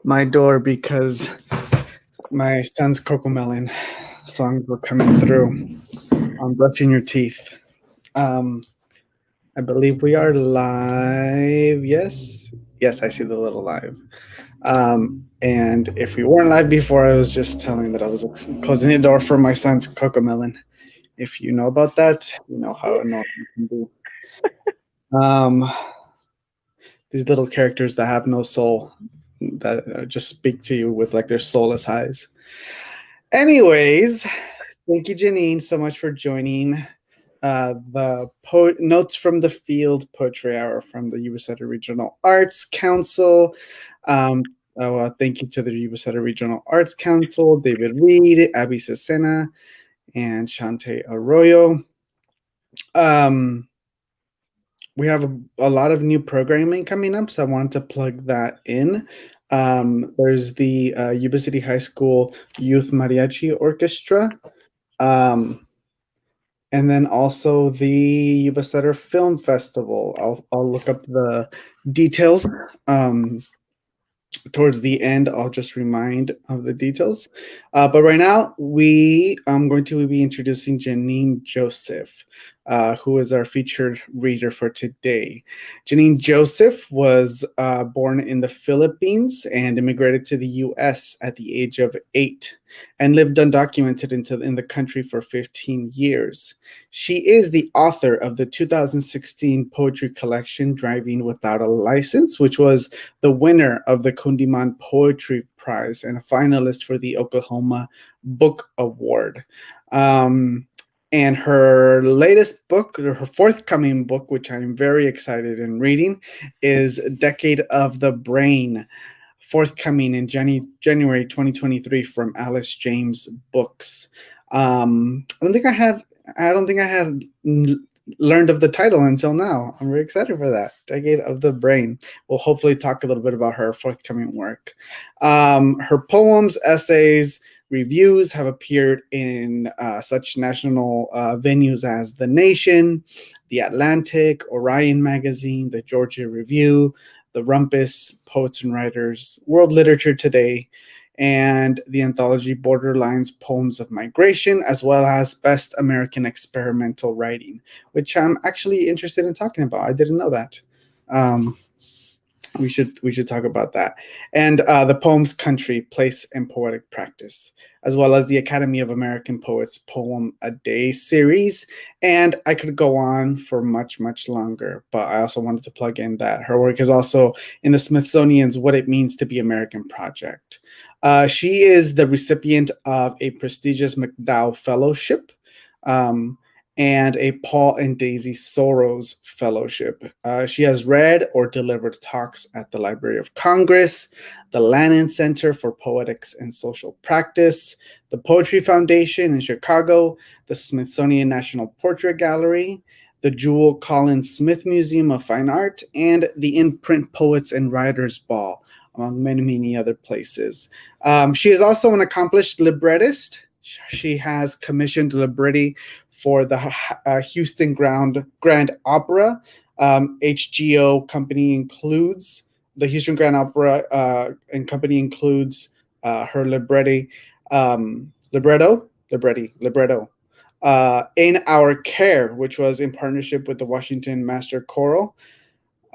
my door because my son's Cocomelon songs were coming through. I'm brushing your teeth. Um, I believe we are live. Yes. Yes, I see the little live. And if we weren't live before, I was just telling that I was closing the door for my son's Cocomelon. If you know about that, you know how annoying it can be. Um, these little characters that have no soul that just speak to you with like their soulless eyes. Anyways, thank you, Janine, so much for joining the Notes from the Field Poetry Hour from the YubaSutter Regional Arts Council. Thank you to the YubaSutter Regional Arts Council, David Reed, Abby Cesena, and Shante Arroyo. Um, we have a lot of new programming coming up, so I wanted to plug that in. There's the Yuba City High School Youth Mariachi Orchestra. And then also the Yuba Sutter Film Festival. I'll look up the details towards the end. I'll just remind of the details. But right now, I'm going to be introducing Janine Joseph, who is our featured reader for today. Janine Joseph was born in the Philippines and immigrated to the U.S. at the age of 8 and lived undocumented in the country for 15 years. She is the author of the 2016 poetry collection Driving Without a License, which was the winner of the Kundiman Poetry Prize and a finalist for the Oklahoma Book Award. And her latest book, or her forthcoming book, which I'm very excited in reading, is Decade of the Brain, forthcoming in January 2023 from Alice James Books. I don't think I had learned of the title until now. I'm very excited for that. Decade of the Brain. We'll hopefully talk a little bit about her forthcoming work. Her poems, essays, reviews have appeared in such national venues as The Nation, The Atlantic, Orion Magazine, the Georgia Review, the Rumpus, Poets and Writers, World Literature Today, and the anthology Borderlines Poems of Migration, as well as Best American Experimental Writing, which I'm actually interested in talking about. I didn't know that. We should talk about that. And the poems Country, Place, and Poetic Practice, as well as the Academy of American Poets Poem a Day series. And I could go on for much, much longer, but I also wanted to plug in that her work is also in the Smithsonian's What It Means to Be American project. She is the recipient of a prestigious McDowell Fellowship, and a Paul and Daisy Soros Fellowship. She has read or delivered talks at the Library of Congress, the Lannan Center for Poetics and Social Practice, the Poetry Foundation in Chicago, the Smithsonian National Portrait Gallery, the Jewel Collins Smith Museum of Fine Art, and the Imprint Poets and Writers Ball, among many, many other places. She is also an accomplished librettist. She has commissioned libretti for the Houston Grand Opera. HGO company includes the Houston Grand Opera and company includes her libretto. In Our Care, which was in partnership with the Washington Master Choral,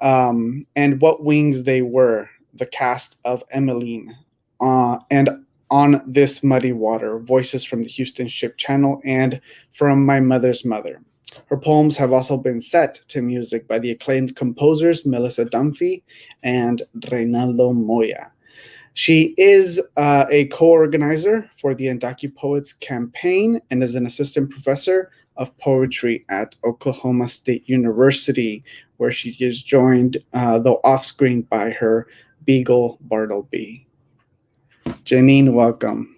and What Wings They Were, the cast of Emmeline, and On This Muddy Water, Voices from the Houston Ship Channel, and From My Mother's Mother. Her poems have also been set to music by the acclaimed composers Melissa Dunphy and Reynaldo Moya. She is a co-organizer for the Undocu Poets campaign and is an assistant professor of poetry at Oklahoma State University, where she is joined, though off-screen, by her beagle Bartleby. Janine, welcome.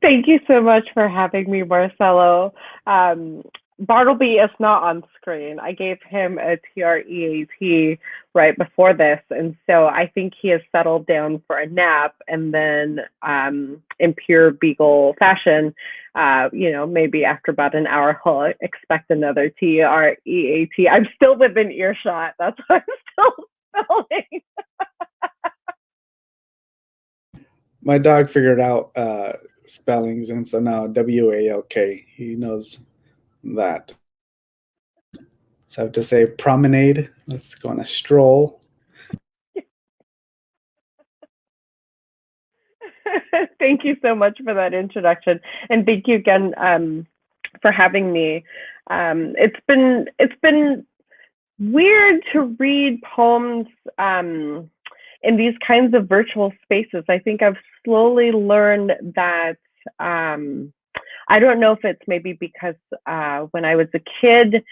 Thank you so much for having me, Marcelo. Bartleby is not on screen. I gave him a TREAT right before this, and so I think he has settled down for a nap, and then in pure beagle fashion, maybe after about an hour, he'll expect another TREAT. I'm still within earshot. That's why I'm still spelling. my dog figured out spellings, and so now WALK. He knows that. So I have to say promenade. Let's go on a stroll. Thank you so much for that introduction, and thank you again for having me. It's been weird to read poems in these kinds of virtual spaces. I think I've slowly learned that I don't know if it's maybe because when I was a kid,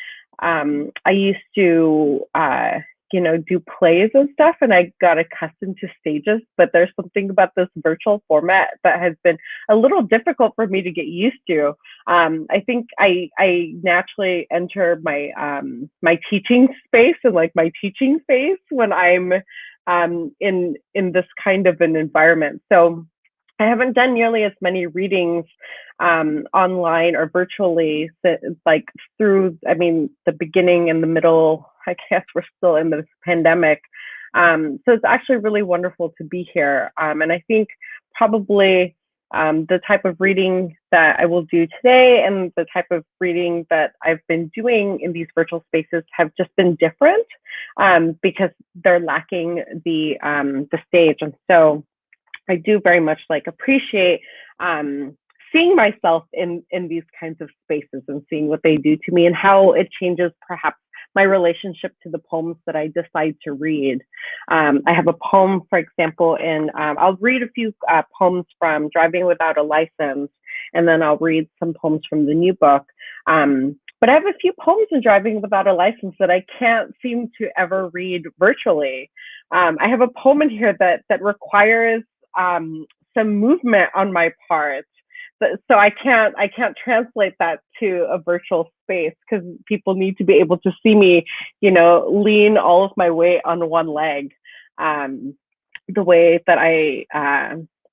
I used to, do plays and stuff, and I got accustomed to stages. But there's something about this virtual format that has been a little difficult for me to get used to. I think I naturally enter my teaching space and like my teaching phase when I'm in this kind of an environment. So I haven't done nearly as many readings online or virtually, like through, I mean, the beginning and the middle. I guess we're still in this pandemic. So it's actually really wonderful to be here. And I think probably the type of reading that I will do today and the type of reading that I've been doing in these virtual spaces have just been different because they're lacking the stage. And so I do very much like appreciate seeing myself in these kinds of spaces and seeing what they do to me and how it changes perhaps my relationship to the poems that I decide to read. I have a poem, for example, I'll read a few poems from Driving Without a License, and then I'll read some poems from the new book. But I have a few poems in Driving Without a License that I can't seem to ever read virtually. I have a poem in here that requires some movement on my part. So I can't translate that to a virtual space because people need to be able to see me, lean all of my weight on one leg, the way that I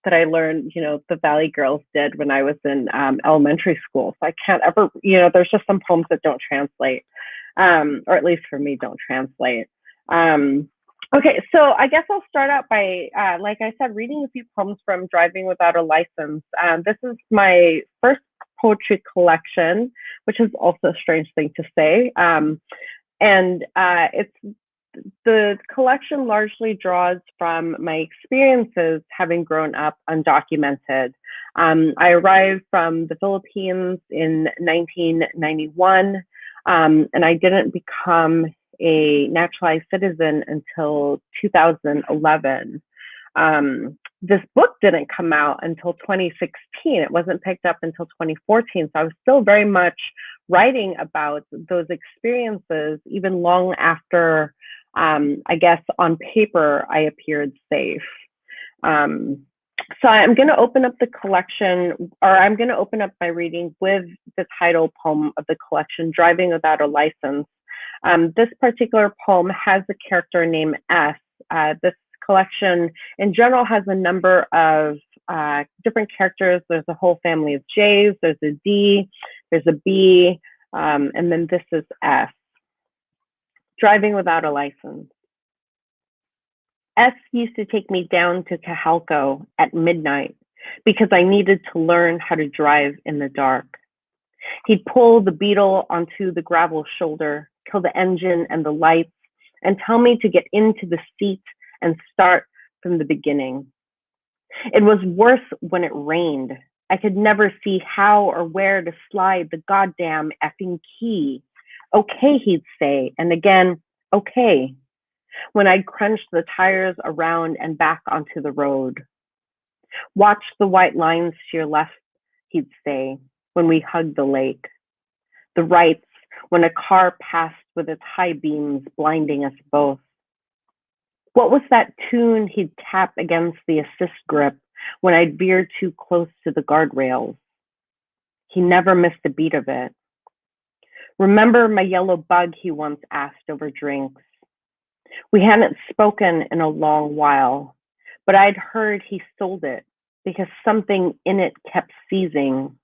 learned, the Valley Girls did when I was in elementary school. So I can't ever, there's just some poems that don't translate, or at least for me, don't translate. Okay, so I guess I'll start out by, like I said, reading a few poems from Driving Without a License. This is my first poetry collection, which is also a strange thing to say. And it's the collection largely draws from my experiences having grown up undocumented. I arrived from the Philippines in 1991, and I didn't become a naturalized citizen until 2011. This book didn't come out until 2016. It wasn't picked up until 2014. So I was still very much writing about those experiences, even long after, I guess, on paper, I appeared safe. So I'm going to open up the collection, or I'm going to open up my reading with the title poem of the collection, Driving Without a License. This particular poem has a character named S. This collection in general has a number of different characters. There's a whole family of J's, there's a D, there's a B, and then this is S. Driving Without a License. S used to take me down to Cajalco at midnight because I needed to learn how to drive in the dark. He'd pull the Beetle onto the gravel shoulder, kill the engine and the lights, and tell me to get into the seat and start from the beginning. It was worse when it rained. I could never see how or where to slide the goddamn effing key. Okay, he'd say, and again, okay, when I'd crunch the tires around and back onto the road. Watch the white lines to your left, he'd say, when we hugged the lake. The rights, when a car passed with its high beams blinding us both. What was that tune he'd tap against the assist grip when I'd veer too close to the guardrails? He never missed a beat of it. Remember my yellow bug, he once asked over drinks. We hadn't spoken in a long while, but I'd heard he sold it because something in it kept seizing,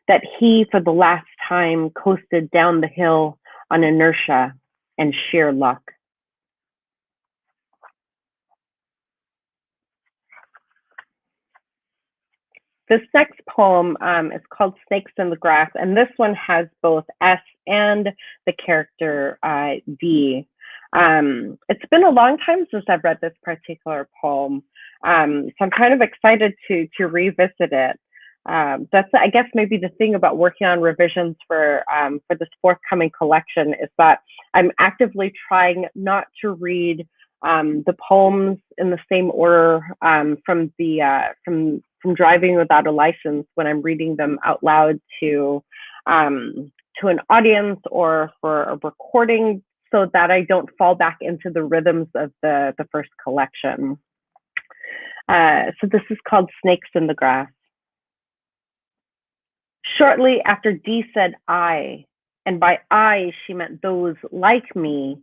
that he, for the last time, coasted down the hill on inertia and sheer luck. This next poem is called Snakes in the Grass, and this one has both S and the character D. It's been a long time since I've read this particular poem, so I'm kind of excited to revisit it. That's, I guess, maybe the thing about working on revisions for this forthcoming collection is that I'm actively trying not to read the poems in the same order from Driving Without a License when I'm reading them out loud to an audience or for a recording, so that I don't fall back into the rhythms of the first collection. So this is called Snakes in the Grass. Shortly after D said I, and by I she meant those like me,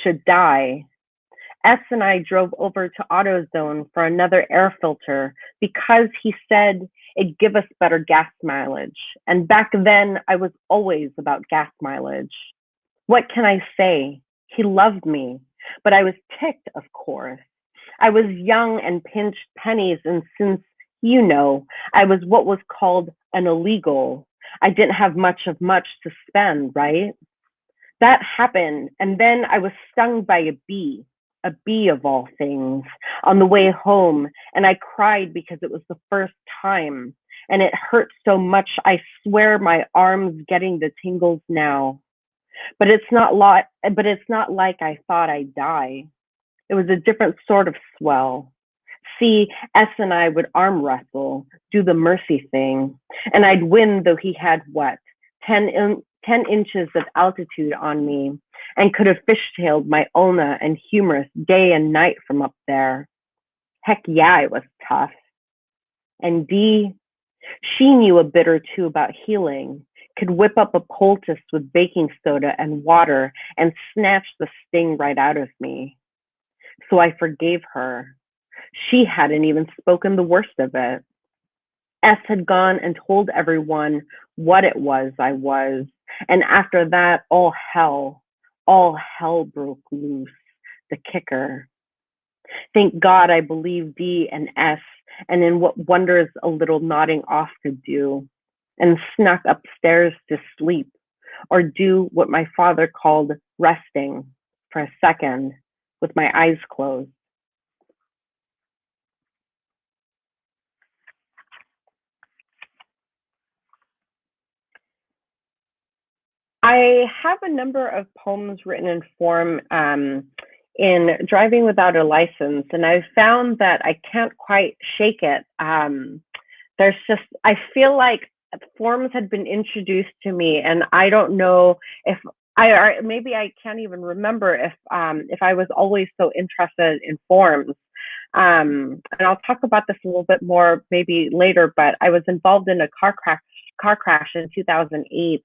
should die, S and I drove over to AutoZone for another air filter because he said it'd give us better gas mileage. And back then, I was always about gas mileage. What can I say? He loved me, but I was ticked, of course. I was young and pinched pennies, and since, you know, I was what was called an illegal, I didn't have much to spend, right? That happened, and then I was stung by a bee of all things, on the way home, and I cried because it was the first time, and it hurt so much I swear my arm's getting the tingles now. But it's not like I thought I'd die. It was a different sort of swell. See, S and I would arm wrestle, do the mercy thing, and I'd win, though he had what, 10 inches of altitude on me, and could have fishtailed my ulna and humerus day and night from up there. Heck yeah, it was tough. And D, she knew a bit or two about healing, could whip up a poultice with baking soda and water and snatch the sting right out of me. So I forgave her. She hadn't even spoken the worst of it. S had gone and told everyone what it was I was, and after that, all hell broke loose, the kicker. Thank God I believed D and S, and in what wonders a little nodding off could do, and snuck upstairs to sleep, or do what my father called resting for a second with my eyes closed. I have a number of poems written in form in Driving Without a License, and I've found that I can't quite shake it. There's just, I feel like forms had been introduced to me, and I don't know if or maybe I can't even remember if I was always so interested in forms. And I'll talk about this a little bit more maybe later, but I was involved in a car crash in 2008.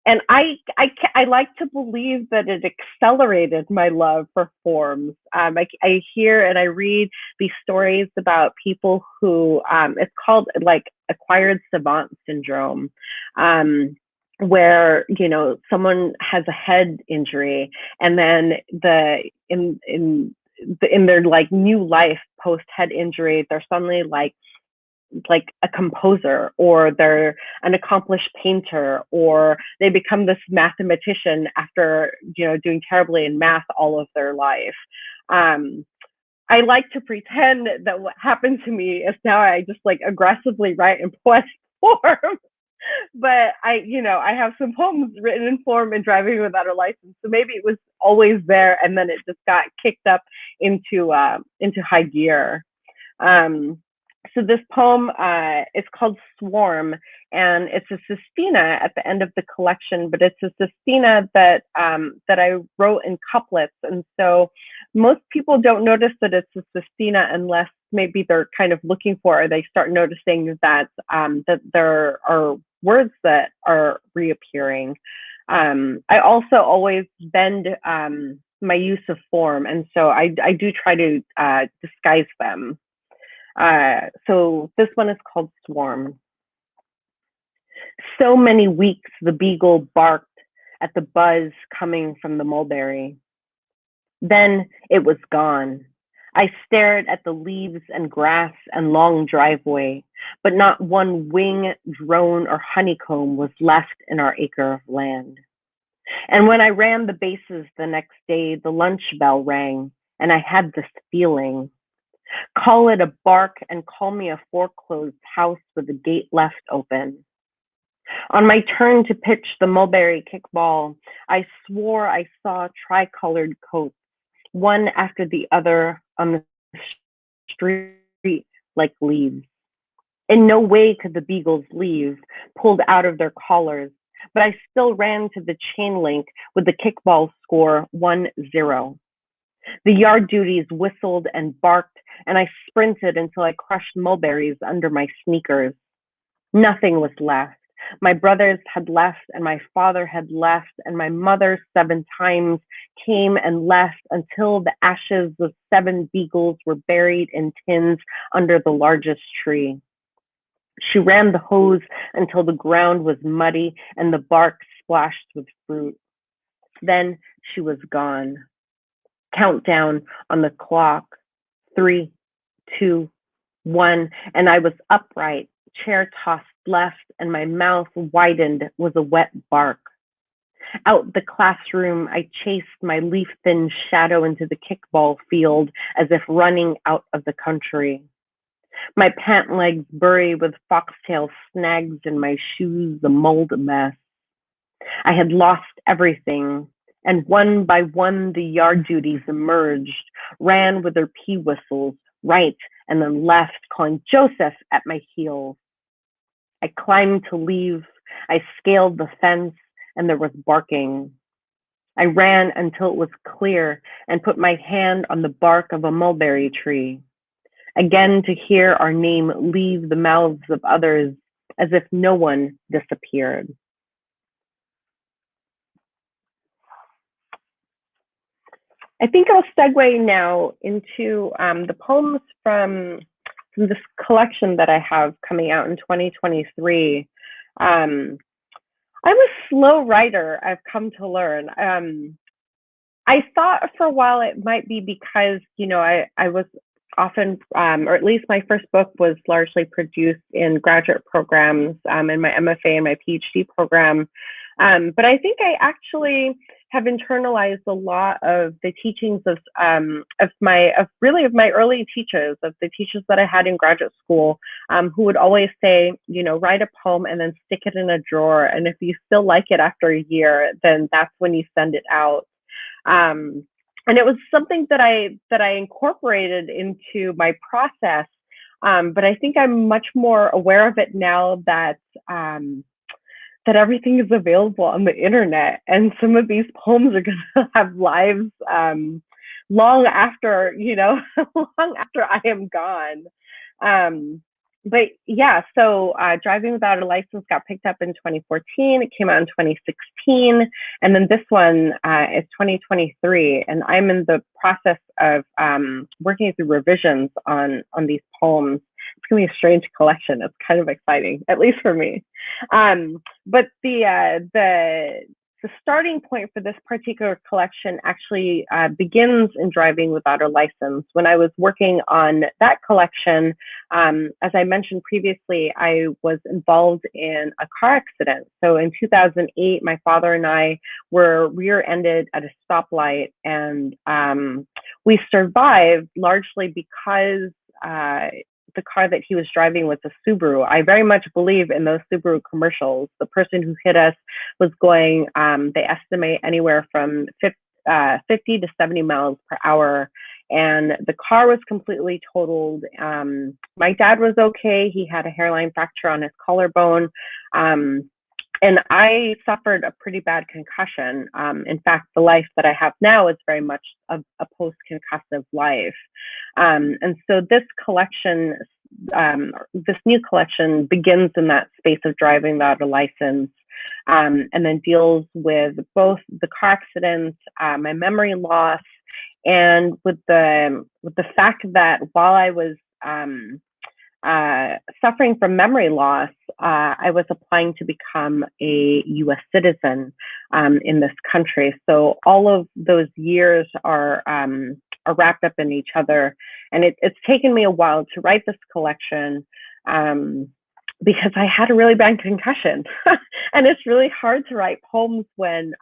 And I like to believe that it accelerated my love for forms. I hear and I read these stories about people who, it's called like acquired savant syndrome, where, you know, someone has a head injury, and then in their like new life post head injury, they're suddenly like a composer, or they're an accomplished painter, or they become this mathematician after, you know, doing terribly in math all of their life. I like to pretend that what happened to me is now I just like aggressively write in poetic form. But I have some poems written in form and Driving Without a License, so maybe it was always there, and then it just got kicked up into high gear. So this poem is called Swarm, and it's a sestina at the end of the collection, but it's a sestina that I wrote in couplets, and so most people don't notice that it's a sestina unless maybe they're kind of looking for, or they start noticing that that there are words that are reappearing. I also always bend my use of form, and so I do try to disguise them. So this one is called Swarm. So many weeks the beagle barked at the buzz coming from the mulberry. Then it was gone. I stared at the leaves and grass and long driveway, but not one wing, drone, or honeycomb was left in our acre of land. And when I ran the bases the next day, the lunch bell rang, and I had this feeling. Call it a bark and call me a foreclosed house with a gate left open. On my turn to pitch the mulberry kickball, I swore I saw tricolored coats, one after the other on the street like leaves. In no way could the beagles leave, pulled out of their collars, but I still ran to the chain link with the kickball score 1-0. The yard duties whistled and barked, and I sprinted until I crushed mulberries under my sneakers. Nothing was left. My brothers had left, and my father had left, and my mother 7 times came and left until the ashes of 7 beagles were buried in tins under the largest tree. She ran the hose until the ground was muddy and the bark splashed with fruit. Then she was gone. Countdown on the clock. 3, 2, 1, and I was upright, chair tossed left, and my mouth widened with a wet bark. Out the classroom, I chased my leaf-thin shadow into the kickball field as if running out of the country. My pant legs buried with foxtail snags in my shoes, a mold mess. I had lost everything, and one by one the yard duties emerged, ran with their pea whistles, right and then left, calling Joseph at my heels. I climbed to leave. I scaled the fence, and there was barking. I ran until it was clear and put my hand on the bark of a mulberry tree. Again, to hear our name leave the mouths of others as if no one disappeared. I think I'll segue now into the poems from this collection that I have coming out in 2023. I'm a slow writer, I've come to learn. I thought for a while it might be because, I was often, or at least my first book was largely produced in graduate programs, in my MFA and my PhD program. But I think I actually have internalized a lot of the teachings of my early teachers, of the teachers that I had in graduate school, who would always say, write a poem and then stick it in a drawer. And if you still like it after a year, then that's when you send it out. And it was something that I incorporated into my process. But I think I'm much more aware of it now that that everything is available on the internet, and some of these poems are going to have lives long after, long after I am gone. But yeah, so Driving Without a License got picked up in 2014. It came out in 2016. And then this one is 2023. And I'm in the process of working through revisions on these poems. It's going to be a strange collection. It's kind of exciting, at least for me. But the starting point for this particular collection actually begins in Driving Without a License. When I was working on that collection, as I mentioned previously, I was involved in a car accident. So in 2008, my father and I were rear-ended at a stoplight, and we survived largely because the car that he was driving was a Subaru. I very much believe in those Subaru commercials. The person who hit us was going, they estimate anywhere from 50 to 70 miles per hour. And the car was completely totaled. My dad was okay. He had a hairline fracture on his collarbone. And I suffered a pretty bad concussion. In fact, the life that I have now is very much a post-concussive life. And so this collection, this new collection begins in that space of driving without a license, and then deals with both the car accident, my memory loss, and with the fact that while I was suffering from memory loss, I was applying to become a U.S. citizen in this country. So all of those years are are wrapped up in each other. And it's taken me a while to write this collection, because I had a really bad concussion. And it's really hard to write poems when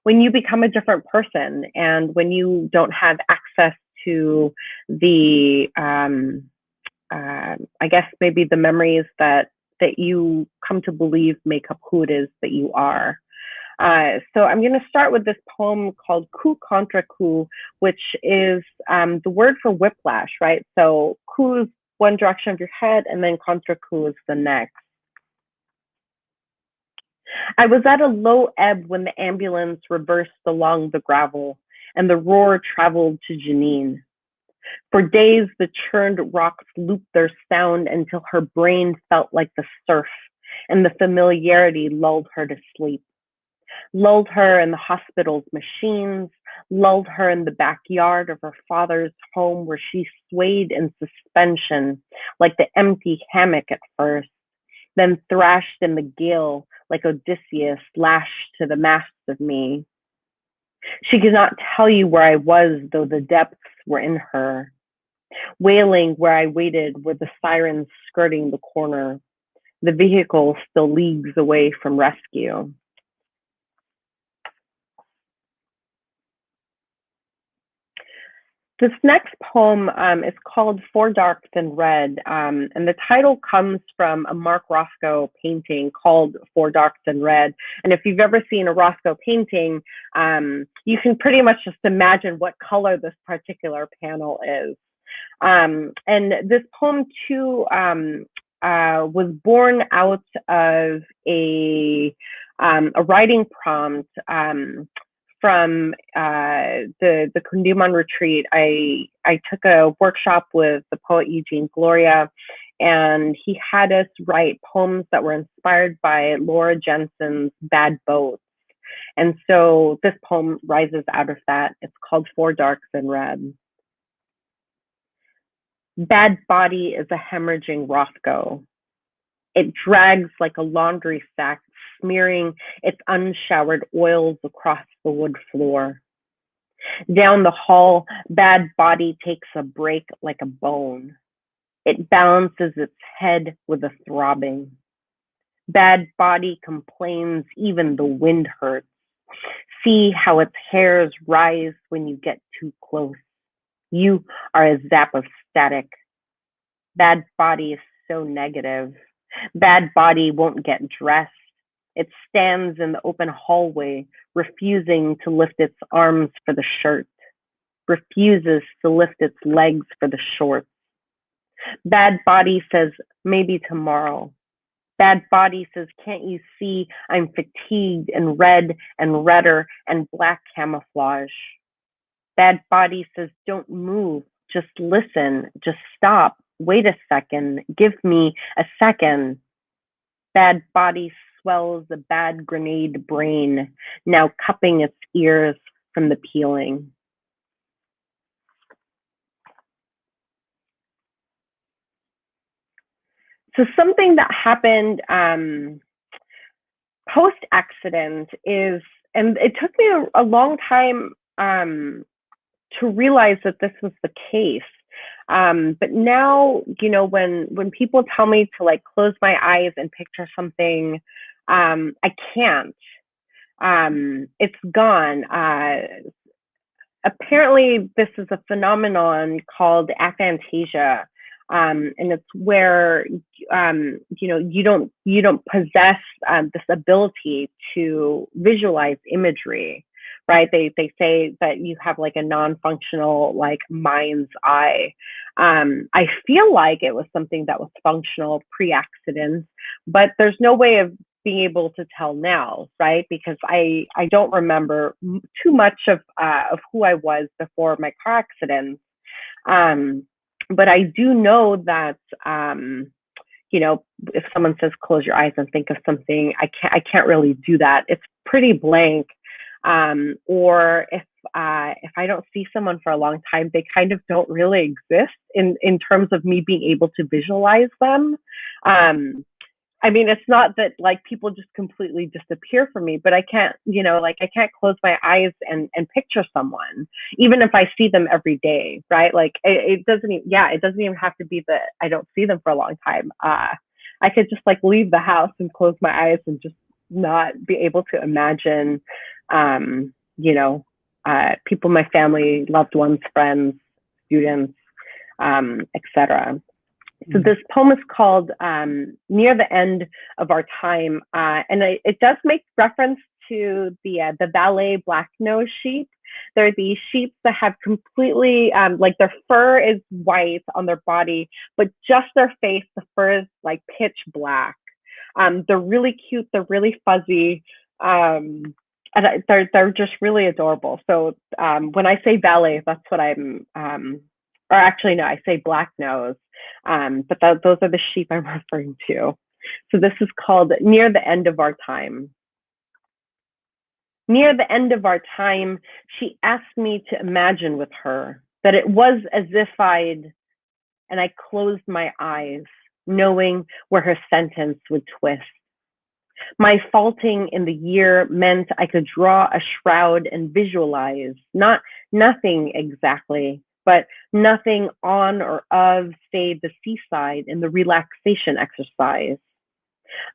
you become a different person and when you don't have access to the I guess maybe the memories that you come to believe make up who it is that you are. So I'm going to start with this poem called Coup Contra Coup, which is the word for whiplash, right? So coup is one direction of your head, and then contra coup is the next. I was at a low ebb when the ambulance reversed along the gravel, and the roar traveled to Janine. For days, the churned rocks looped their sound until her brain felt like the surf, and the familiarity lulled her to sleep. Lulled her in the hospital's machines, lulled her in the backyard of her father's home where she swayed in suspension like the empty hammock at first, then thrashed in the gale like Odysseus lashed to the mast of me. She could not tell you where I was, though the depths were in her. Wailing where I waited were the sirens skirting the corner, the vehicle still leagues away from rescue. This next poem is called For Dark Than Red, and the title comes from a Mark Rothko painting called For Dark Than Red. And if you've ever seen a Rothko painting, you can pretty much just imagine what color this particular panel is. And this poem, too, was born out of a writing prompt from the Kundiman retreat. I took a workshop with the poet Eugene Gloria, and he had us write poems that were inspired by Laura Jensen's Bad Boats. And so this poem rises out of that. It's called For Dark Than Red. Bad body is a hemorrhaging Rothko. It drags like a laundry sack, smearing its unshowered oils across the wood floor. Down the hall, bad body takes a break like a bone. It balances its head with a throbbing. Bad body complains even the wind hurts. See how its hairs rise when you get too close. You are a zap of static. Bad body is so negative. Bad body won't get dressed. It stands in the open hallway, refusing to lift its arms for the shirt, refuses to lift its legs for the shorts. Bad body says, maybe tomorrow. Bad body says, can't you see I'm fatigued and red and redder and black camouflage? Bad body says, don't move, just listen, just stop, wait a second, give me a second. Bad body swells a bad grenade brain, now cupping its ears from the peeling. So something that happened post-accident is, and it took me a long time to realize that this was the case. But now, you know, when people tell me to like close my eyes and picture something, I can't. It's gone. Apparently, this is a phenomenon called aphantasia, and it's where you know you don't possess this ability to visualize imagery. Right? They say that you have like a non-functional like mind's eye. I feel like it was something that was functional pre-accident, but there's no way of being able to tell now, right? Because I don't remember too much of who I was before my car accident. But I do know that you know, if someone says close your eyes and think of something, I can't really do that. It's pretty blank. Or if I don't see someone for a long time, they kind of don't really exist in terms of me being able to visualize them. I mean, it's not that like people just completely disappear from me, but I can't, like I can't close my eyes and picture someone, even if I see them every day, right? Like it doesn't even, yeah, it doesn't even have to be that I don't see them for a long time. I could just like leave the house and close my eyes and just not be able to imagine, um, you know, people, my family, loved ones, friends, students, etc. So this poem is called "Near the End of Our Time," and it does make reference to the ballet black nose sheep. They're these sheep that have completely like their fur is white on their body, but just their face, the fur is like pitch black. They're really cute. They're really fuzzy. And they're just really adorable. So when I say ballet, that's what I'm. Or actually, no, I say black nose. But those are the sheep I'm referring to. So this is called Near the End of Our Time. Near the end of our time, she asked me to imagine with her that it was as if and I closed my eyes, knowing where her sentence would twist. My faulting in the year meant I could draw a shroud and visualize, nothing exactly, but nothing on or of, say, the seaside in the relaxation exercise.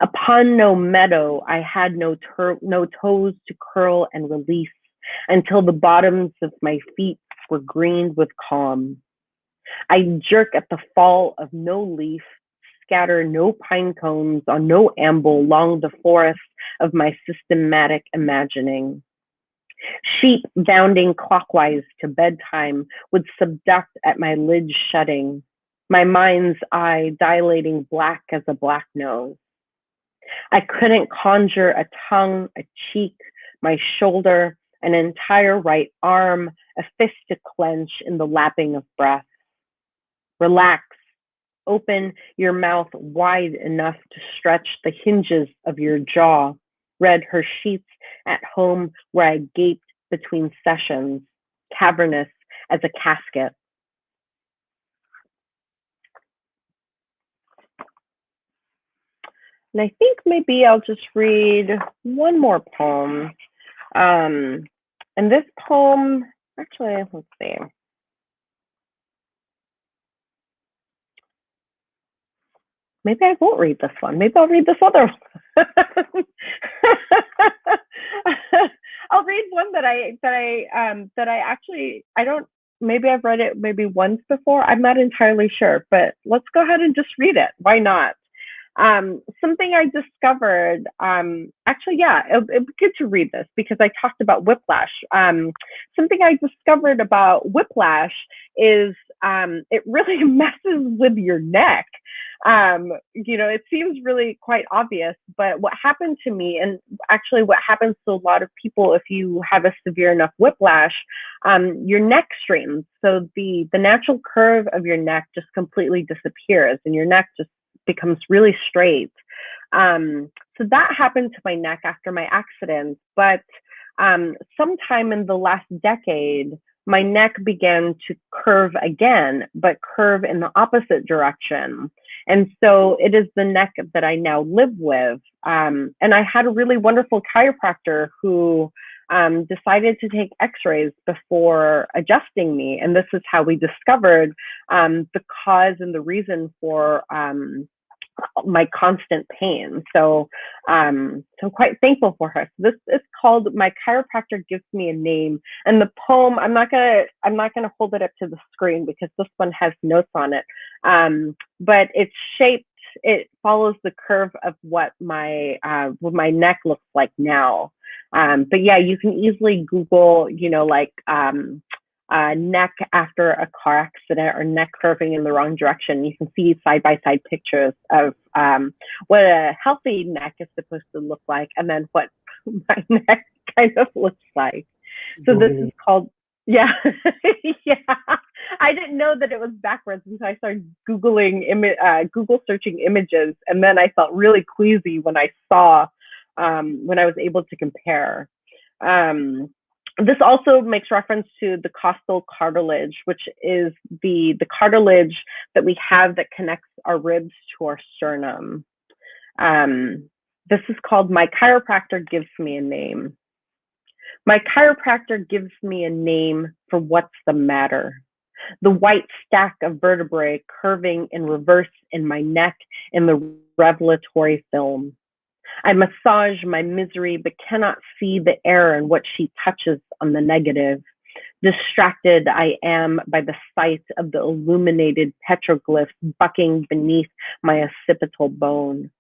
Upon no meadow, I had no toes to curl and release until the bottoms of my feet were greened with calm. I jerk at the fall of no leaf, scatter no pine cones on no amble along the forest of my systematic imagining. Sheep bounding clockwise to bedtime would subduct at my lids shutting, my mind's eye dilating black as a black nose. I couldn't conjure a tongue, a cheek, my shoulder, an entire right arm, a fist to clench in the lapping of breath. Relax. Open your mouth wide enough to stretch the hinges of your jaw. Read her sheets at home where I gaped between sessions, cavernous as a casket. And I think maybe I'll just read one more poem. And this poem, actually, let's see. Maybe I won't read this one. Maybe I'll read this other one. I'll read one that I actually I don't. Maybe I've read it maybe once before. I'm not entirely sure, but let's go ahead and just read it. Why not? Something I discovered, actually, yeah, it'd be good to read this because I talked about whiplash. Something I discovered about whiplash is it really messes with your neck. It seems really quite obvious, but what happened to me, and actually what happens to a lot of people if you have a severe enough whiplash, your neck straightens. So the natural curve of your neck just completely disappears and your neck just becomes really straight. So that happened to my neck after my accident, but sometime in the last decade, my neck began to curve again, but curve in the opposite direction. And so it is the neck that I now live with. And I had a really wonderful chiropractor who decided to take x-rays before adjusting me. And this is how we discovered the cause and the reason for my constant pain. So I'm quite thankful for her. So this is called "My Chiropractor Gives Me a Name." And the poem, I'm not gonna hold it up to the screen because this one has notes on it. But it's shaped, it follows the curve of what my neck looks like now. But yeah, you can easily Google, neck after a car accident or neck curving in the wrong direction. You can see side by side pictures of what a healthy neck is supposed to look like and then what my neck kind of looks like. So this is called, yeah, yeah. I didn't know that it was backwards until I started Google searching images, and then I felt really queasy when I saw when I was able to compare. This also makes reference to the costal cartilage, which is the cartilage that we have that connects our ribs to our sternum. This is called My Chiropractor Gives Me a Name. My chiropractor gives me a name for what's the matter. The white stack of vertebrae curving in reverse in my neck in the revelatory film. I massage my misery but cannot see the error in what she touches on the negative. Distracted I am by the sight of the illuminated petroglyphs bucking beneath my occipital bone.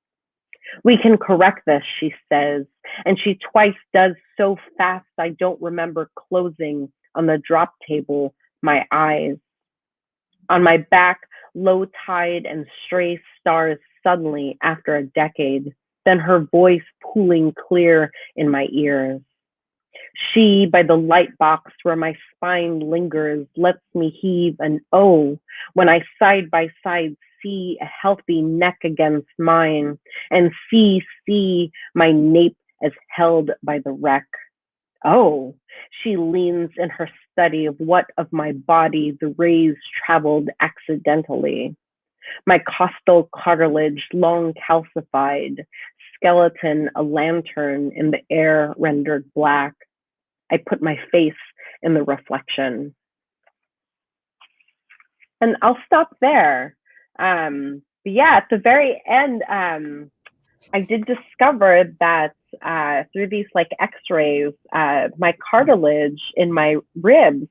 We can correct this, she says, and she twice does so fast I don't remember closing on the drop table my eyes. On my back, low tide and stray stars suddenly after a decade, then her voice pooling clear in my ears. She, by the light box where my spine lingers, lets me heave an O when I side by side see a healthy neck against mine and see my nape as held by the wreck. Oh, she leans in her study of what of my body the rays traveled accidentally. My costal cartilage long calcified, skeleton a lantern in the air rendered black. I put my face in the reflection. And I'll stop there. But yeah, at the very end, I did discover that through these like X-rays, my cartilage in my ribs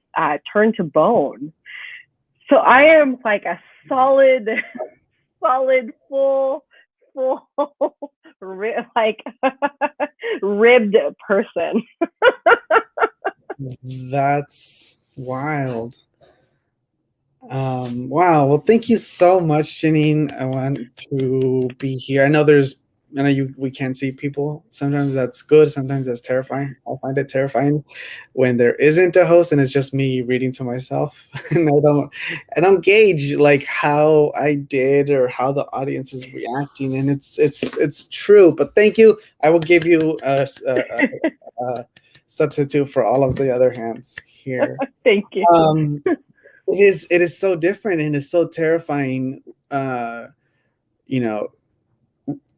turned to bone. So I am like a solid, full, like ribbed person. That's wild. Wow. Well, thank you so much, Janine. I want to be here. I know we can't see people. Sometimes that's good. Sometimes that's terrifying. I find it terrifying when there isn't a host and it's just me reading to myself, and I don't gauge like how I did or how the audience is reacting. And it's true. But thank you. I will give you a substitute for all of the other hands here. Thank you. It is so different and it's so terrifying, you know,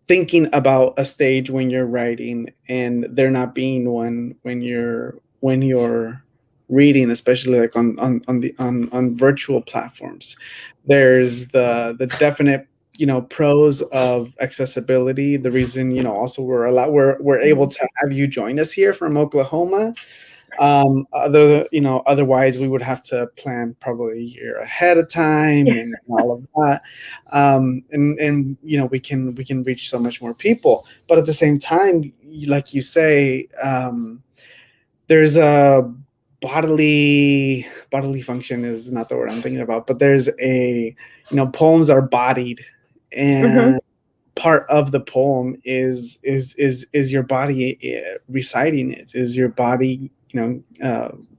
thinking about a stage when you're writing and there not being one when you're reading, especially like on virtual platforms. There's the definite pros of accessibility. The reason also we're able to have you join us here from Oklahoma. Otherwise we would have to plan probably a year ahead of time and all of that. And we can reach so much more people, but at the same time, like you say, there's a bodily function is not the word I'm thinking about, but there's poems are bodied, and part of the poem is your body reciting it, is your body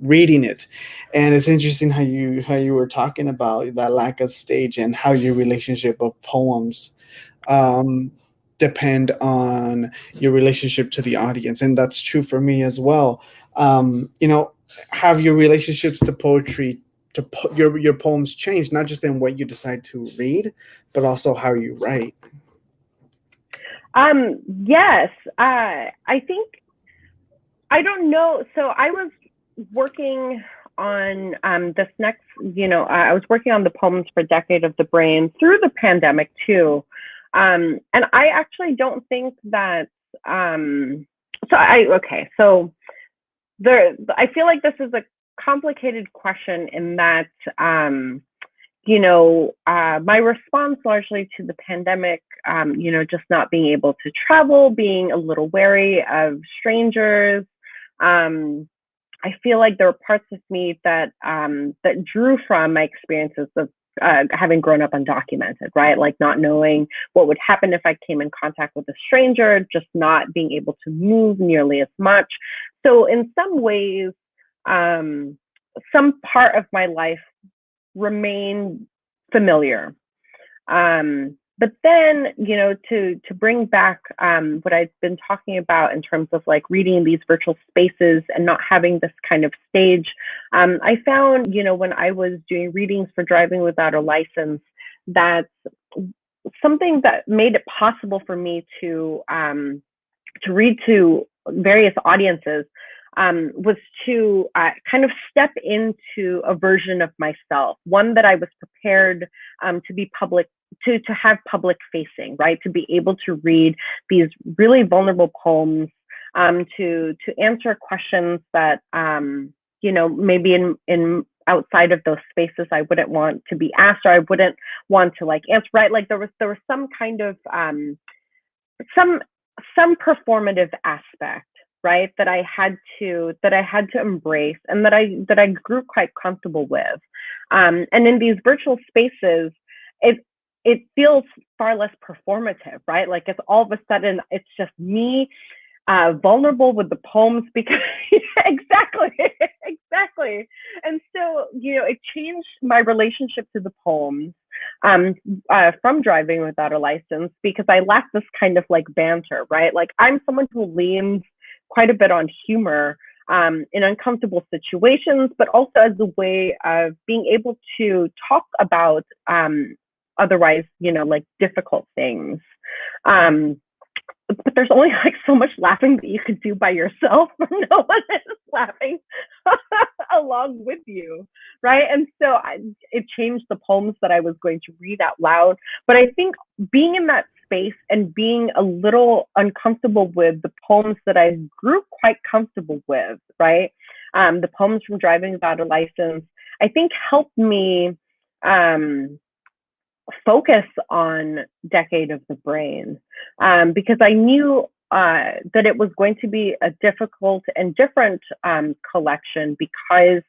reading it. And it's interesting how you were talking about that lack of stage and how your relationship of poems um, depend on your relationship to the audience, and that's true for me as well. Have your relationships to poetry, your poems change, not just in what you decide to read, but also how you write? Yes. I think, I don't know. So I was working on this next, I was working on the poems for Decade of the Brain through the pandemic too. And I actually don't think that, so I feel like this is a complicated question in that, my response largely to the pandemic, just not being able to travel, being a little wary of strangers. I feel like there were parts of me that drew from my experiences of having grown up undocumented, right? Like not knowing what would happen if I came in contact with a stranger, just not being able to move nearly as much. So in some ways, some part of my life remain familiar. But then, to bring back what I've been talking about in terms of like reading these virtual spaces and not having this kind of stage, I found, when I was doing readings for Driving Without a License, that something that made it possible for me to read to various audiences was to kind of step into a version of myself, one that I was prepared to be public, to have public facing, right? To be able to read these really vulnerable poems, to answer questions that maybe in outside of those spaces I wouldn't want to be asked, or I wouldn't want to like answer, right? Like there was some kind of some performative aspect, right, that I had to embrace, and that I grew quite comfortable with. And in these virtual spaces, it feels far less performative, right? Like it's all of a sudden it's just me vulnerable with the poems, because exactly, exactly. And so, it changed my relationship to the poems from Driving Without a License, because I lack this kind of like banter, right? Like I'm someone who leans quite a bit on humor in uncomfortable situations, but also as a way of being able to talk about otherwise, like difficult things. But there's only like so much laughing that you could do by yourself when no one is laughing along with you, right? And so it changed the poems that I was going to read out loud. But I think being in that space and being a little uncomfortable with the poems that I grew quite comfortable with, right? The poems from Driving Without a License, I think helped me focus on Decade of the Brain, because I knew that it was going to be a difficult and different collection, because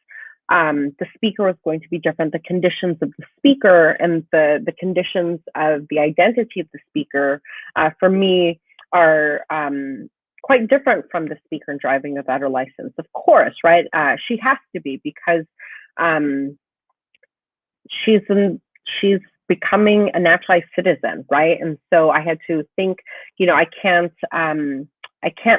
the speaker was going to be different. The conditions of the speaker and the conditions of the identity of the speaker, for me, are quite different from the speaker in Driving Without a License. Of course, right? She has to be, because she's becoming a naturalized citizen, right? And so I had to think, I can't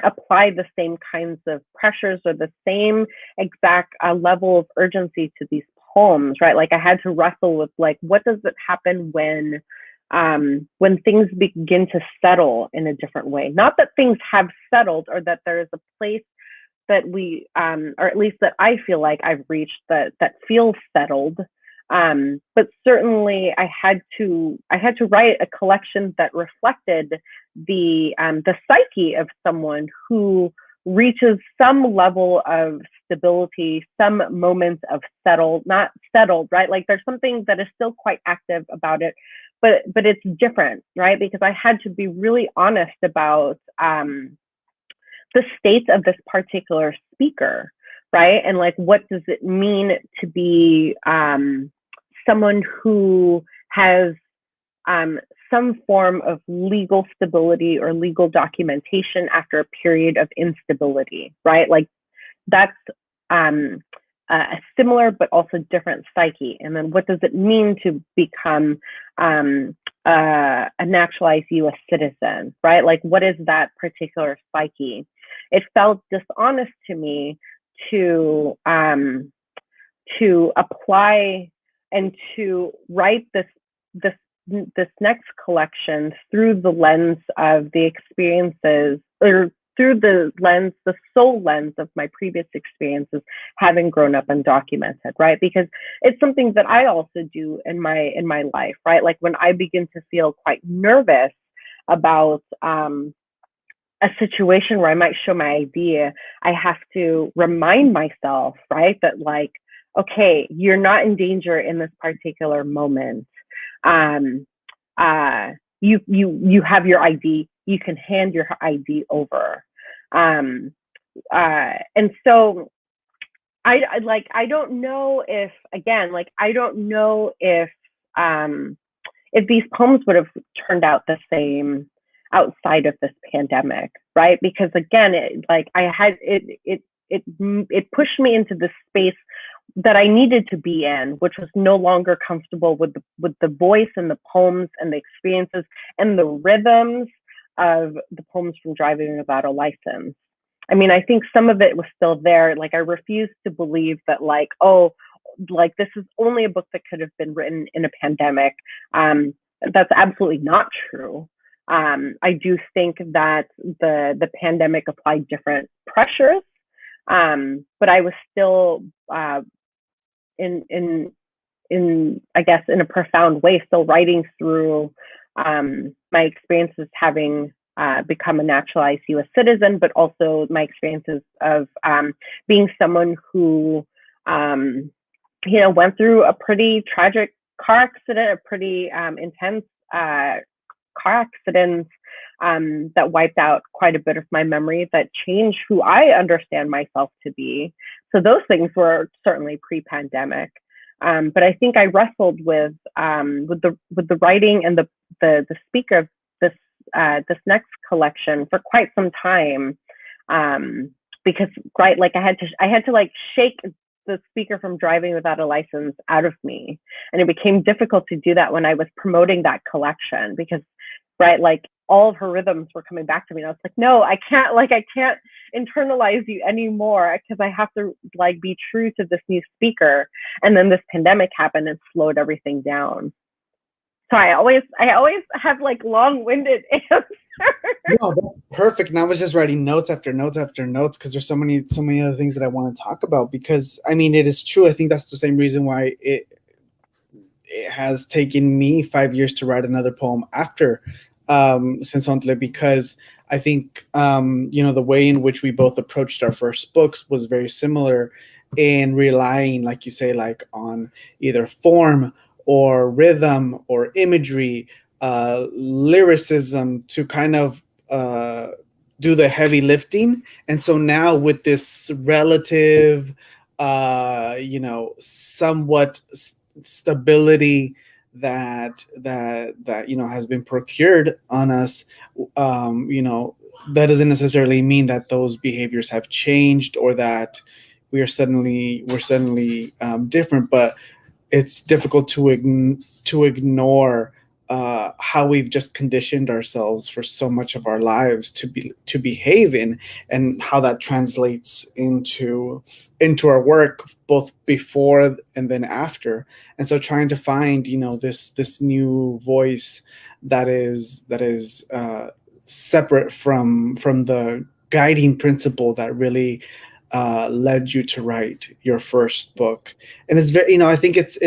apply the same kinds of pressures or the same exact level of urgency to these poems, right? Like I had to wrestle with like, what does it happen when things begin to settle in a different way? Not that things have settled, or that there is a place that we, or at least that I feel like I've reached that feels settled. But certainly I had to write a collection that reflected the psyche of someone who reaches some level of stability, some moments of not settled, right? Like there's something that is still quite active about it, but it's different, right? Because I had to be really honest about the state of this particular speaker, right? And like, what does it mean to be someone who has some form of legal stability or legal documentation after a period of instability, right? Like that's a similar but also different psyche. And then what does it mean to become a naturalized US citizen, right? Like what is that particular psyche? It felt dishonest to me to apply and to write this next collection through the lens of the experiences, or through the sole lens of my previous experiences, having grown up undocumented, right? Because it's something that I also do in my life, right? Like when I begin to feel quite nervous about a situation where I might show my ID, I have to remind myself, right, that like, okay, you're not in danger in this particular moment. You have your ID. You can hand your ID over. And so I don't know if, again, like I don't know if these poems would have turned out the same outside of this pandemic, right? Because again, it pushed me into this space that I needed to be in, which was no longer comfortable with the voice and the poems and the experiences and the rhythms of the poems from Driving Without a License. I mean, I think some of it was still there. Like I refused to believe that like this is only a book that could have been written in a pandemic. that's absolutely not true. I do think that the pandemic applied different pressures, but I was still in I guess in a profound way still writing through my experiences having become a naturalized U.S. citizen, but also my experiences of being someone who went through a pretty tragic car accident, a pretty intense car accident that wiped out quite a bit of my memory, that changed who I understand myself to be. So those things were certainly pre-pandemic. But I think I wrestled with the writing and the speaker of this next collection for quite some time, because like I had to like shake the speaker from driving without a license out of me, and it became difficult to do that when I was promoting that collection, because like all of her rhythms were coming back to me, and I was like, no, I can't internalize you anymore, because I have to like be true to this new speaker. And then this pandemic happened and slowed everything down. So I always have like long-winded answers. No, that's perfect. And I was just writing notes after notes after notes, because there's so many other things that I want to talk about. Because I mean, it is true. I think that's the same reason why it has taken me 5 years to write another poem after Sensontle, because I think the way in which we both approached our first books was very similar, in relying, like you say, like on either form or rhythm or imagery, lyricism, to kind of do the heavy lifting. And so now with this relative, somewhat stability that has been procured on us, that doesn't necessarily mean that those behaviors have changed, or that we're suddenly different, but it's difficult to ignore how we've just conditioned ourselves for so much of our lives to behave in, and how that translates into our work, both before and then after. And so trying to find this new voice that is separate from the guiding principle that really led you to write your first book. And it's very, I think it's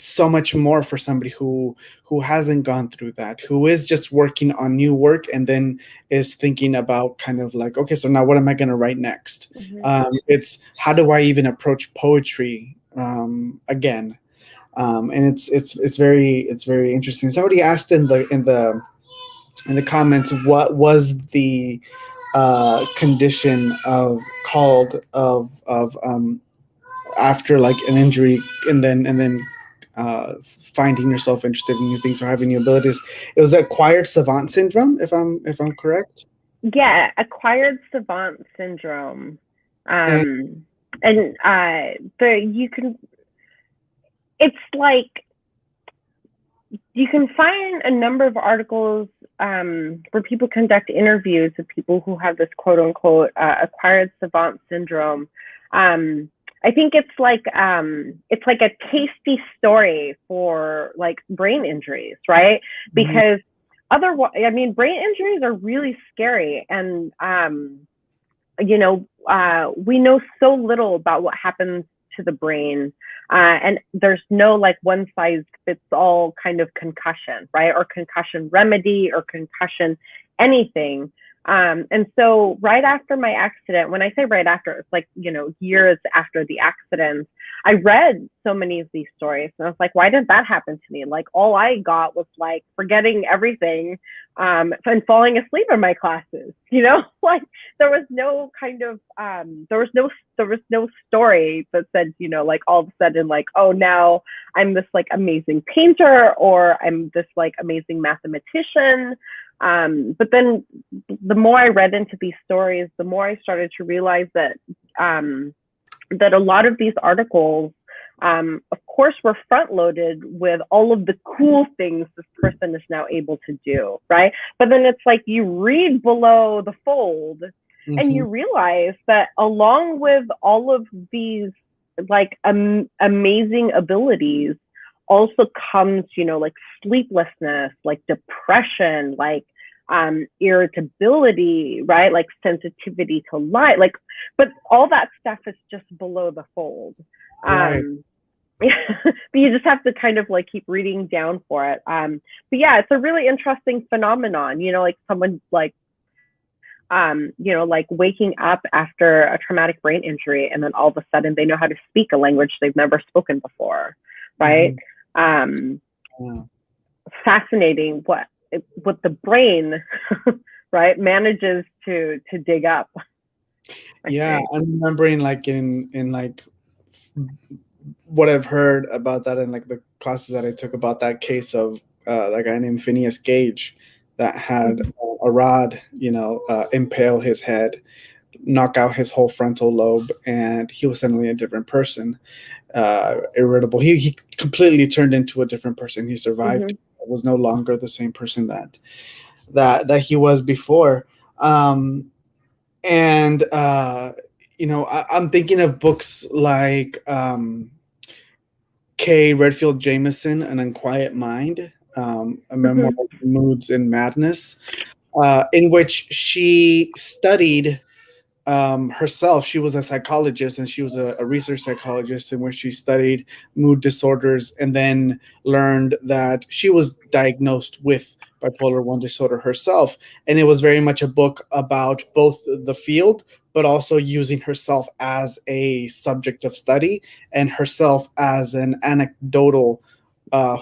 so much more for somebody who hasn't gone through that, who is just working on new work, and then is thinking about kind of like, okay, so now what am I going to write next? Mm-hmm. It's how do I even approach poetry again? And it's very interesting. Somebody asked in the comments, what was the condition called after like an injury, and then finding yourself interested in new things or having new abilities. It was acquired savant syndrome, if I'm correct. Yeah, acquired savant syndrome. And And it's like you can find a number of articles where people conduct interviews with people who have this quote unquote acquired savant syndrome. I think it's like a tasty story for like brain injuries, right? Because otherwise, I mean, brain injuries are really scary, and we know so little about what happens to the brain, and there's no like one size fits all kind of concussion, right? Or concussion remedy, or concussion anything. And so right after my accident, when I say right after, it's like, years after the accident, I read so many of these stories, and I was like, why did that happen to me? Like, all I got was like forgetting everything, and falling asleep in my classes, like there was no kind of, there was no story that said, like all of a sudden, like, oh, now I'm this like amazing painter, or I'm this like amazing mathematician. But then the more I read into these stories, the more I started to realize that that a lot of these articles, of course, were front loaded with all of the cool things this person is now able to do, right? But then it's like you read below the fold, and you realize that along with all of these like amazing abilities also comes, you know, like sleeplessness, like depression, like irritability, right? Like sensitivity to light, like, but all that stuff is just below the fold. Right. But you just have to kind of like keep reading down for it. But yeah, it's a really interesting phenomenon, you know, like someone like, you know, like waking up after a traumatic brain injury and then all of a sudden they know how to speak a language they've never spoken before, right? Yeah. Fascinating what the brain, right, manages to dig up. Yeah, I'm remembering like in like what I've heard about that in like the classes that I took about that case of that guy named Phineas Gage that had a rod, you know, impale his head, knock out his whole frontal lobe, and he was suddenly a different person, irritable. He completely turned into a different person. He survived. Was no longer the same person that he was before. And you know, I'm thinking of books like Kay Redfield Jameson, An Unquiet Mind, a memoir of moods and madness, in which she studied herself. She was a psychologist, and she was a research psychologist in which she studied mood disorders and then learned that she was diagnosed with bipolar 1 disorder herself. And it was very much a book about both the field, but also using herself as a subject of study and herself as an anecdotal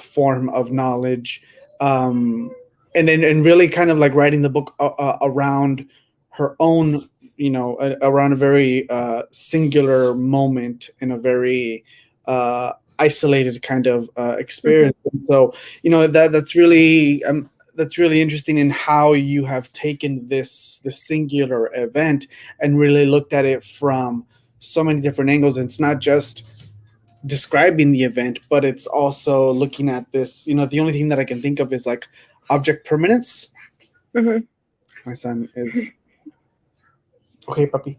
form of knowledge. And really kind of like writing the book around her own, you know, around a very singular moment in a very isolated kind of experience. And so, you know, that's really interesting in how you have taken this singular event and really looked at it from so many different angles. And it's not just describing the event, but it's also looking at this. You know, the only thing that I can think of is like object permanence. My son is okay, puppy.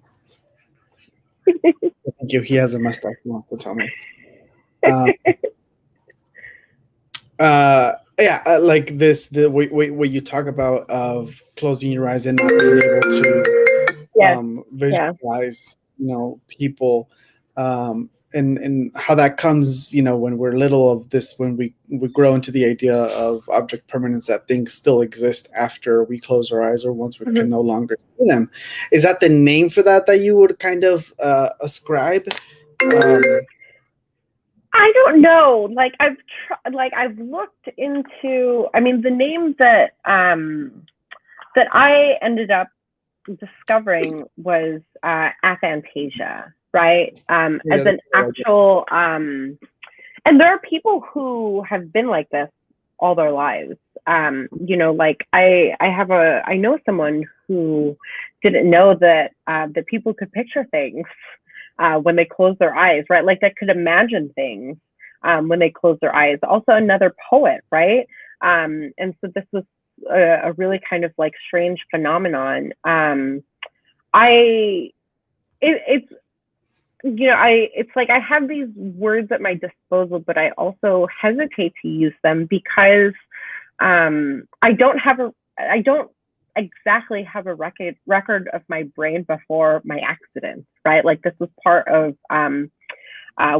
Thank you. He has a mustache. You want to tell me. Yeah, like this, the what you talk about of closing your eyes and not being able to visualize, you know, people, and how that comes, you know, when we're little of this, when we grow into the idea of object permanence, that things still exist after we close our eyes or once we can no longer see them. Is that the name for that you would kind of ascribe? I don't know. Like I've looked into. I mean, the name that that I ended up discovering was aphantasia, right? As an actual. And there are people who have been like this all their lives. You know, like I know someone who didn't know that that people could picture things when they close their eyes, right? Like that could imagine things when they close their eyes. Also, another poet, right? And so this was a really kind of like strange phenomenon. It's you know, it's like I have these words at my disposal, but I also hesitate to use them because I don't exactly have a record of my brain before my accident, right? Like this was part of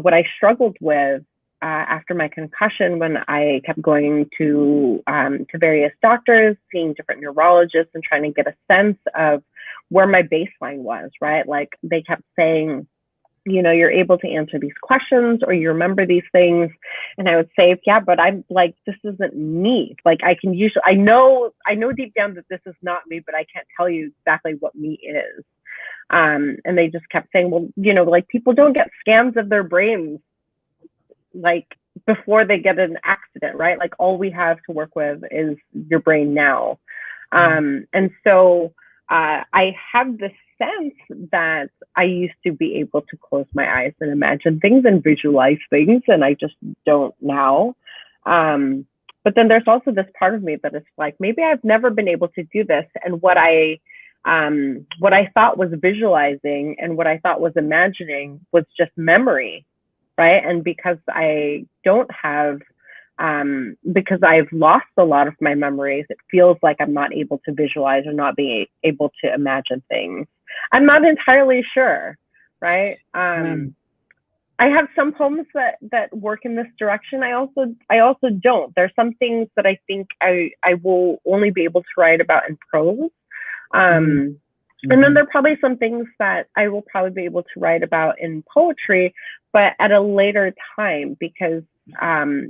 what I struggled with after my concussion, when I kept going to various doctors, seeing different neurologists, and trying to get a sense of where my baseline was, right? Like they kept saying, you know, you're able to answer these questions or you remember these things. And I would say, yeah, but I'm like, this isn't me. Like I know deep down that this is not me, but I can't tell you exactly what me is. And they just kept saying, well, you know, like people don't get scans of their brains like before they get an accident, right? Like all we have to work with is your brain now. And so I have this sense that I used to be able to close my eyes and imagine things and visualize things, and I just don't now. But then there's also this part of me that is like, maybe I've never been able to do this, and what I thought was visualizing and what I thought was imagining was just memory, right? And because I don't have because I've lost a lot of my memories, it feels like I'm not able to visualize or not being able to imagine things. I'm not entirely sure, right? I have some poems that work in this direction. I also don't. There's some things that I think I will only be able to write about in prose. Mhm. And then Mhm. there are probably some things that I will probably be able to write about in poetry, but at a later time, because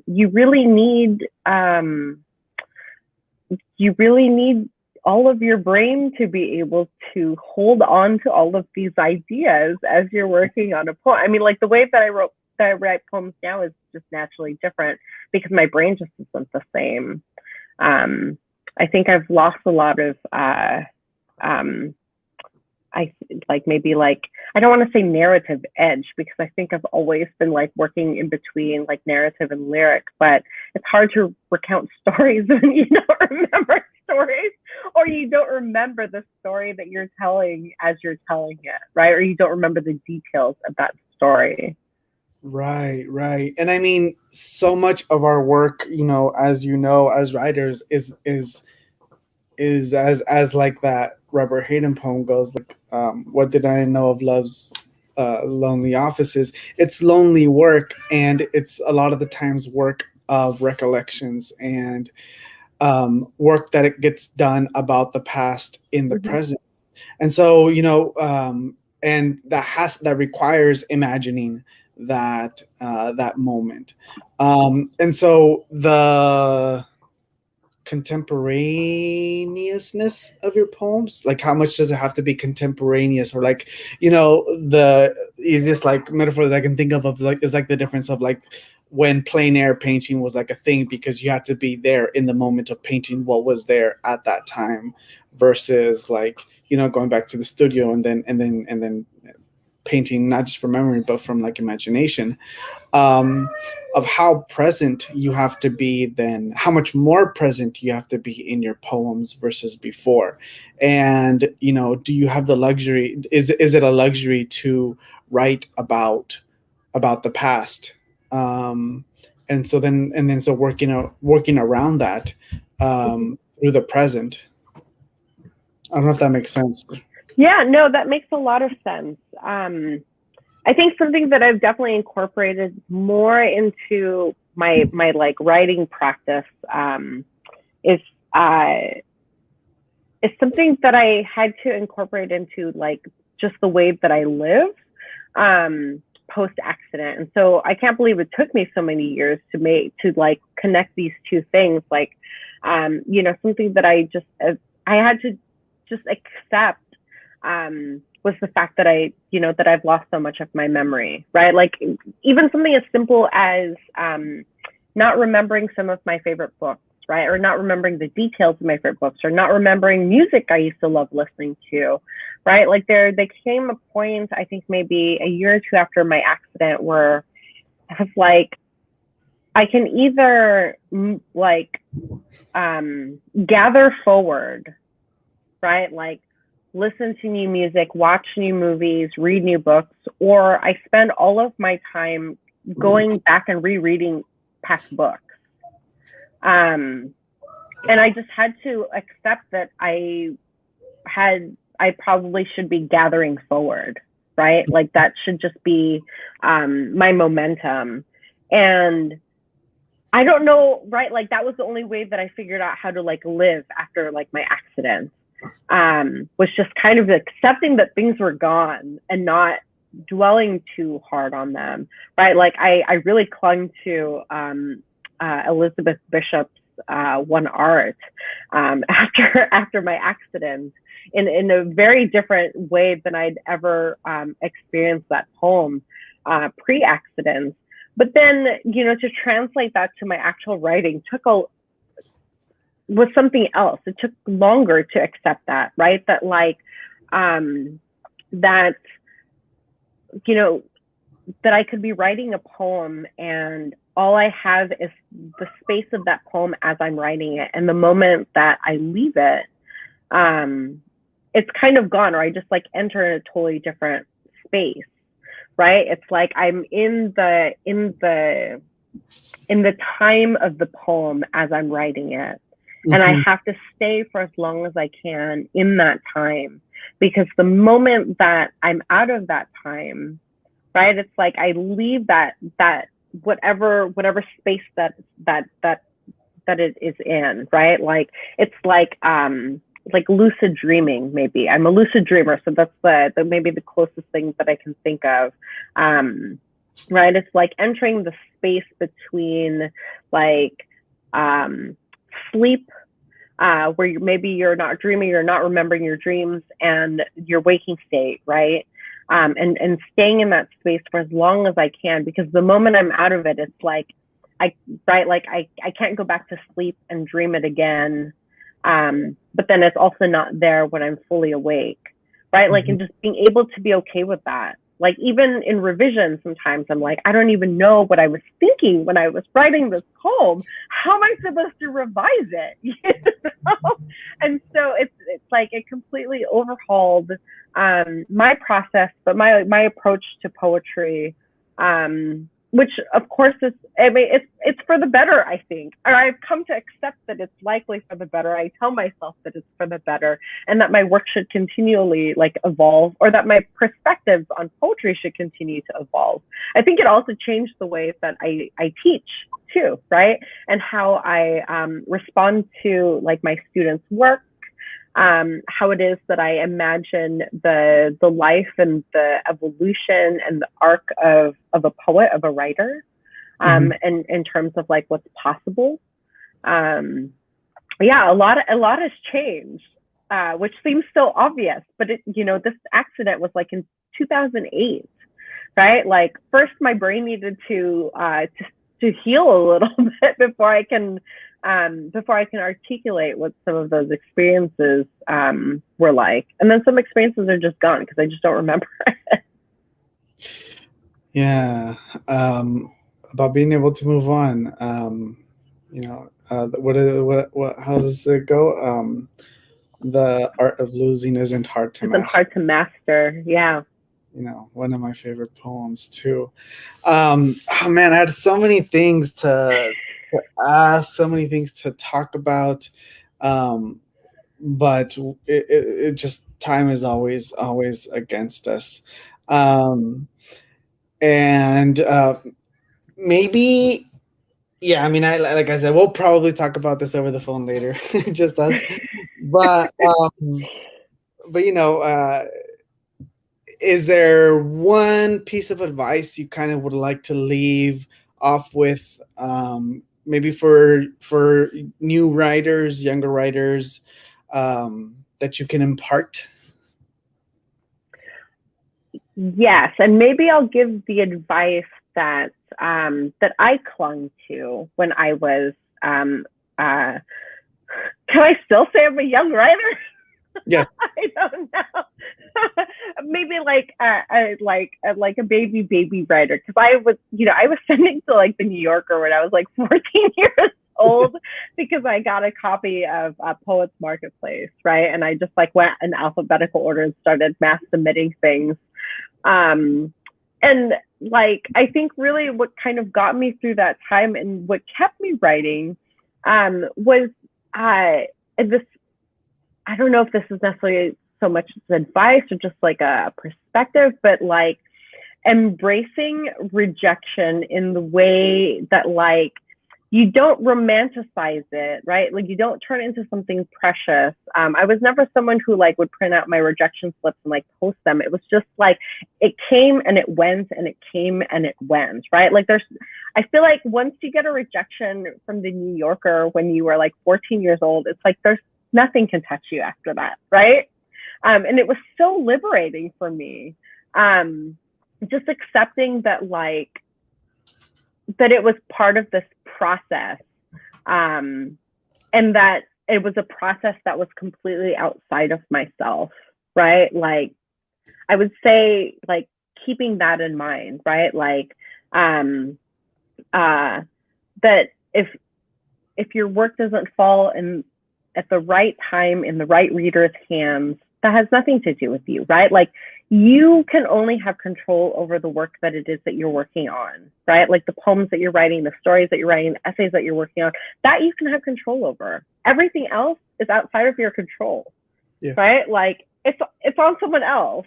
you really need all of your brain to be able to hold on to all of these ideas as you're working on a poem. I mean, like the way that I write poems now is just naturally different because my brain just isn't the same. I think I've lost a lot of I like maybe like I don't want to say narrative edge because I think I've always been like working in between like narrative and lyric, but it's hard to recount stories when you don't remember stories or you don't remember the story that you're telling as you're telling it, right? Or you don't remember the details of that story. Right, right. And I mean, so much of our work, as writers, is as like that Robert Hayden poem goes, like, what did I know of love's lonely offices? It's lonely work, and it's a lot of the times work of recollections and work that it gets done about the past in the Mm-hmm. present. And so, and that requires imagining that moment. And so the contemporaneousness of your poems, like how much does it have to be contemporaneous, or like, the easiest like metaphor that I can think of like is like the difference of like when plein air painting was like a thing because you had to be there in the moment of painting what was there at that time, versus like, going back to the studio and then painting not just from memory but from like imagination, um, of how present you have to be, then how much more present you have to be in your poems versus before. And do you have the luxury, is it a luxury to write about the past, and so working around that, Mm-hmm. through the present. I don't know if that makes sense. Yeah, no, that makes a lot of sense. I think something that I've definitely incorporated more into my like writing practice is uh, is something that I had to incorporate into like just the way that I live post accident. And so I can't believe it took me so many years to like connect these two things. Like, something that I had to just accept was the fact that that I've lost so much of my memory, right? Like even something as simple as not remembering some of my favorite books, right? Or not remembering the details of my favorite books, or not remembering music I used to love listening to, right? Like there came a point, I think maybe a year or two after my accident, where I was like, I can either like gather forward, right? Like listen to new music, watch new movies, read new books, or I spend all of my time going back and rereading past books. Um, and I just had to accept that I probably should be gathering forward, right? Like that should just be my momentum. And I don't know, right? Like that was the only way that I figured out how to like live after like my accident. Was just kind of accepting that things were gone and not dwelling too hard on them, right? Like I really clung to Elizabeth Bishop's One Art after my accident in a very different way than I'd ever experienced that poem pre-accident. But then, to translate that to my actual writing was something else. It took longer to accept that, right? That like that you know that I could be writing a poem and all I have is the space of that poem as I'm writing it, and the moment that I leave it, it's kind of gone, or I just like enter in a totally different space, right? It's like I'm in the in the time of the poem as I'm writing it. And I Mhm. have to stay for as long as I can in that time, because the moment that I'm out of that time, right, it's like I leave that whatever space that it is in, right? Like it's like lucid dreaming. Maybe I'm a lucid dreamer, so that's the maybe the closest thing that I can think of. Right, it's like entering the space between like sleep, where maybe you're not dreaming, you're not remembering your dreams, and your waking state, right? And staying in that space for as long as I can, because the moment I'm out of it, it's like I right, like I can't go back to sleep and dream it again. But then it's also not there when I'm fully awake, right? Like, Mhm. and just being able to be okay with that. Like, even in revision, sometimes I'm like, I don't even know what I was thinking when I was writing this poem. How am I supposed to revise it? You know? And so it's like it completely overhauled my process, but my approach to poetry, which of course is, I mean, it's for the better, I think, or I've come to accept that it's likely for the better. I tell myself that it's for the better, and that my work should continually like evolve, or that my perspectives on poetry should continue to evolve. I think it also changed the way that I teach too, right? And how I respond to like my students' work, how it is that I imagine the life and the evolution and the arc of a poet, of a writer, Mhm. and in terms of like what's possible. Yeah, a lot has changed, which seems so obvious, but this accident was like in 2008, right? Like first, my brain needed to heal a little bit before I can articulate what some of those experiences were like, and then some experiences are just gone because I just don't remember. Yeah. About being able to move on. How does it go? The art of losing isn't hard to Isn't master. hard to master. Yeah. One of my favorite poems too. Oh man, I had so many things to ask, so many things to talk about. Um, but it just time is always against us. Um, and maybe, yeah, I mean, I like I said, we'll probably talk about this over the phone later, just us. But but is there one piece of advice you kind of would like to leave off with, maybe for new writers, younger writers, that you can impart? Yes, and maybe I'll give the advice that I clung to when I was. Uh, can I still say I'm a young writer? Yes. I don't know. Maybe like a baby writer, because I was sending to like the New Yorker when I was like 14 years old, because I got a copy of Poets Marketplace, right? And I just like went in alphabetical order and started mass submitting things. Um, and like I think really what kind of got me through that time and what kept me writing was this. I don't know if this is necessarily so much advice or just like a perspective, but like embracing rejection in the way that like you don't romanticize it, right? Like you don't turn it into something precious. I was never someone who like would print out my rejection slips and like post them. It was just like it came and it went and it came and it went, right? Like I feel like once you get a rejection from the New Yorker when you were like 14 years old, it's like there's nothing can touch you after that, right? And it was so liberating for me. Just accepting that like that it was part of this process, um, and that it was a process that was completely outside of myself, right? Like I would say like keeping that in mind, right? Like um, uh, that if your work doesn't fall in at the right time in the right reader's hands, that has nothing to do with you, right? Like you can only have control over the work that it is that you're working on, right? Like the poems that you're writing, the stories that you're writing, the essays that you're working on, that you can have control over. Everything else is outside of your control, Yeah. right? Like it's on someone else.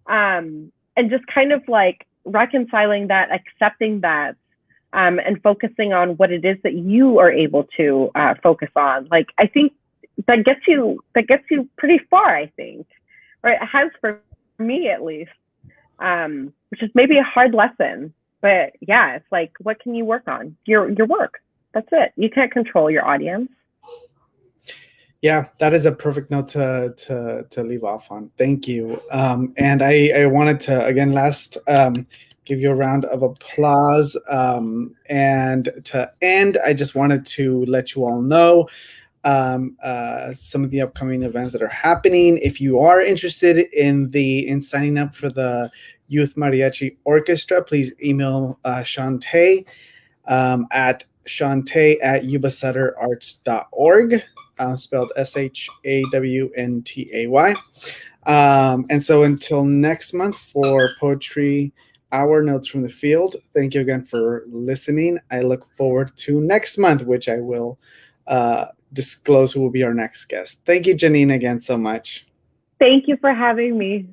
And just kind of like reconciling that, accepting that, and focusing on what it is that you are able to focus on. Like I think that gets you pretty far. I think, right? It has for me at least, which is maybe a hard lesson. But yeah, it's like, what can you work on? Your work. That's it. You can't control your audience. Yeah, that is a perfect note to leave off on. Thank you. And I wanted to again last give you a round of applause. And to end, I just wanted to let you all know some of the upcoming events that are happening. If you are interested in signing up for the Youth Mariachi Orchestra, please email Shantae at Shantae@YubaSutterArts.org, spelled SHAWNTAY. And so until next month for Poetry Hour Notes from the Field, thank you again for listening. I look forward to next month, which I will disclose who will be our next guest. Thank you, Janine, again so much. Thank you for having me.